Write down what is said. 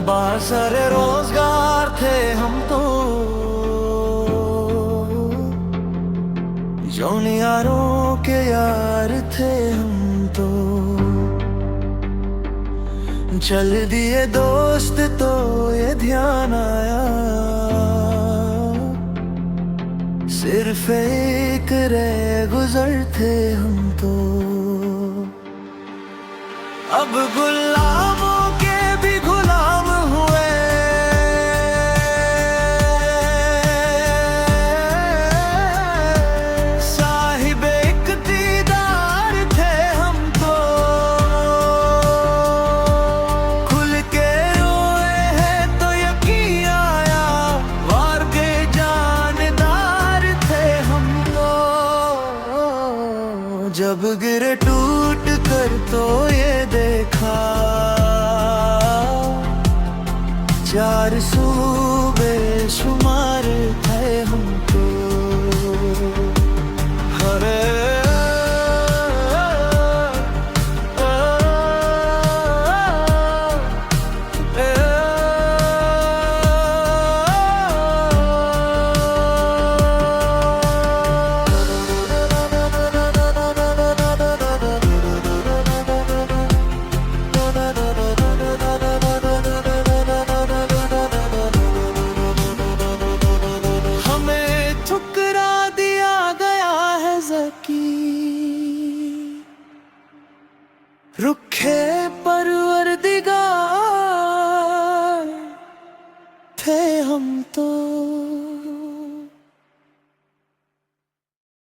बासरे रोजगार थे हम तो, यारों के यार थे हम तो। चल दिए दोस्त तो ये ध्यान आया, सिर्फ एक रह गुजर थे हम तो। अब गुलामों के भी गुलाम हुए, साहिबे इक़्तिदार थे हम तो। खुल के रोए हैं तो यकीन आया, वार के जानदार थे हम तो। जब गिरे टूट कर तो ये देखा, चार सूबे शुमार थे हमको। हरे रुखे परवरदिगार थे हम तो।